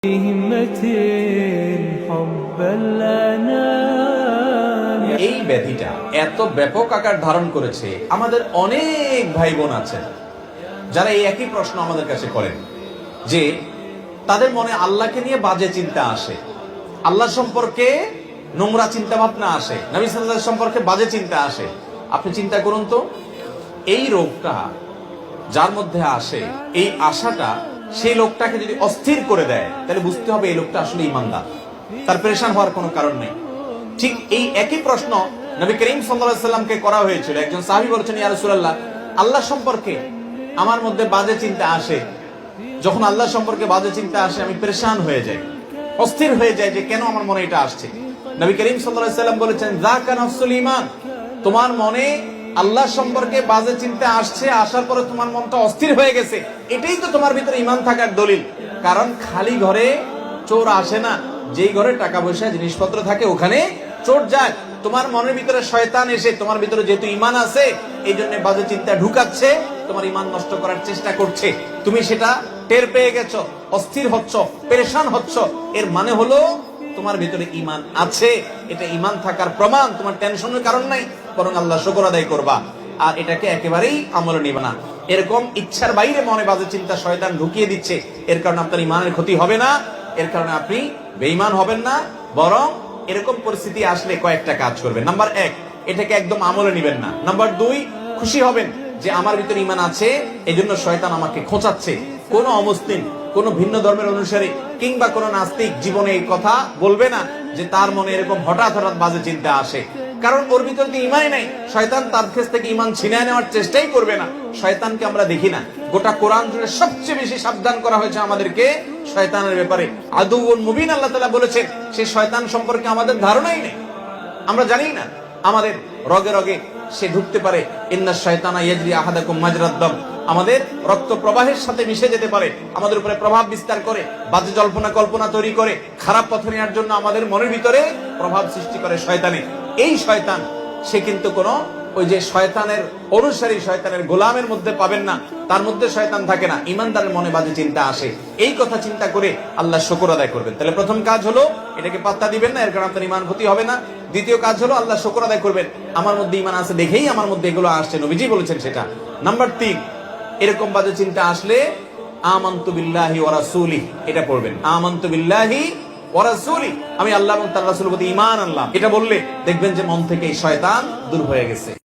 এই ব্যাধিটা এত ব্যাপক আকার ধারণ করেছে, আমাদের অনেক ভাই বোন আছেন যারা এই একই প্রশ্ন আমাদের কাছে করেন যে তাদের মনে আল্লাহকে নিয়ে বাজে চিন্তা আসে, আল্লাহ সম্পর্কে নোংরা চিন্তা ভাবনা আসে, নবী সাল্লাল্লাহু আলাইহি ওয়াসাল্লাম সম্পর্কে বাজে চিন্তা আসে। আপনি চিন্তা করুন তো, এই রোগটা যার মধ্যে আসে, এই আশাটা সেই লোকটাকে যদি অস্থির করে দেয়, তাহলে বুঝতে হবে এই লোকটা আসলে ঈমানদার, তার পেরেশান হওয়ার কোনো কারণ নেই। ঠিক এই একই প্রশ্ন নবী করিম সাল্লাল্লাহু আলাইহি ওয়াসাল্লামকে করা হয়েছিল। একজন সাহাবী বলেছেন, ইয়া রাসূলুল্লাহ, আল্লাহ সম্পর্কে আমার মধ্যে বাজে চিন্তা আসে, যখন আল্লাহ সম্পর্কে বাজে চিন্তা আসে আমি পেরেশান হয়ে যাই, অস্থির হয়ে যাই যে কেন আমার মনে এটা আসছে। নবী করিম সাল্লাল্লাহু আলাইহি ওয়াসাল্লাম বলেছেন, যাকা নাফসুল ঈমান, তোমার মনে আল্লাহ সম্পর্কে বাজে চিন্তা আসছে, আসার পরে তোমার মনটা অস্থির হয়ে গেছে, এটাই তো তোমার ভিতরে ঈমান থাকার দলিল। কারণ খালি ঘরে চোর আসে না, যেই ঘরে টাকা পয়সা জিনিসপত্র থাকে ওখানে চোর যায়। তোমার মনের ভিতরে শয়তান এসে তোমার ভিতরে যেহেতু ঈমান আছে, এই জন্য বাজে চিন্তা ঢুকাচ্ছে, তোমার ঈমান নষ্ট করার চেষ্টা করছে। তুমি সেটা টের পেয়ে গেছো, অস্থির হচ্ছ, পেরেশান হচ্ছ, এর মানে হলো তোমার ভিতরে ঈমান আছে। এটা ঈমান থাকার প্রমাণ, তোমার টেনশনের কারণ নাই, বরং আল্লাহ শুকর আদায় করবা। আর এটাকে একেবারেই আমলে নিবে না। এরকম ইচ্ছার বাইরে মনে বাজে চিন্তা শয়তান ঢুকিয়ে দিচ্ছে, এর কারণে আপনার ঈমানের ক্ষতি হবে না, এর কারণে আপনি বেঈমান হবেন না, বরং এরকম পরিস্থিতি আসলে কয়েকটা কাজ করবেন। নাম্বার 1, এটাকে একদম আমলে নিবেন না। নাম্বার 2, খুশি হবেন যে আমার ভিতরে ঈমান আছে, এজন্য শয়তান আমাকে খোঁচাচ্ছে। কোন অমুসলিম, কোন ভিন্ন ধর্মের অনুসারী কিংবা কোন নাস্তিক জীবনে এই কথা বলবে না যে তার মনে এরকম হঠাৎ হঠাৎ বাজে চিন্তা আসে, কারণ ওর ভিতরে তো ঈমানই নাই। শয়তান তার কাছ থেকে ঈমান ছিনিয়ে নেওয়ার চেষ্টাই করবে না। শয়তানকে আমরা দেখি না, গোটা কোরআন জুড়ে সবচেয়ে বেশি সাবধান করা হয়েছে আমাদেরকে শয়তানের ব্যাপারে। আদুউন মুবিন আল্লাহ তাআলা বলেছেন, সেই শয়তান সম্পর্কে আমাদের ধারণাই নেই, আমরা জানি না। আমাদের রগে রগে সে ঢুকতে পারে, ইন্নাশ শায়তানা ইয়াজরি আহাদাকুম মাজরাদ দাম, আমাদের রক্ত প্রবাহের সাথে মিশে যেতে পারে, আমাদের উপরে প্রভাব বিস্তার করে, বাজে জল্পনা কল্পনা তৈরি করে, খারাপ পথে নেওয়ার জন্য আমাদের মনের ভিতরে প্রভাব সৃষ্টি করে শয়তানে। এই শয়তান সে কিন্তু কোন ওই যে শয়তানের অনুসারী, শয়তানের গোলামের মধ্যে পাবেন না, তার মধ্যে শয়তান থাকে না। ঈমানদারের মনে বাজে চিন্তা আসে, এই কথা চিন্তা করে আল্লাহ শুকর আদায় করবেন। তাহলে প্রথম কাজ হলো এটাকে পাত্তা দিবেন না, এর কারণে আপনার ঈমান ক্ষতি হবে না। দ্বিতীয় কাজ হলো আল্লাহ শুকর আদায় করবেন, আমার মধ্যে ঈমান আছে দেখেই আমার মধ্যে এগুলো আসছে, নবীজি বলেছেন সেটা। নাম্বার 3, এরকম বাজে চিন্তা আসলে আমানতু বিল্লাহি ওয়া রাসূলিহি, এটা পড়বেন, আমানতু বিল্লাহি ওয়া রাসূলিহি, আমি আল্লাহ এবং তার রাসূলের প্রতি ঈমান আনলাম। এটা বললে দেখবেন যে মন থেকে এই শয়তান দূর হয়ে গেছে।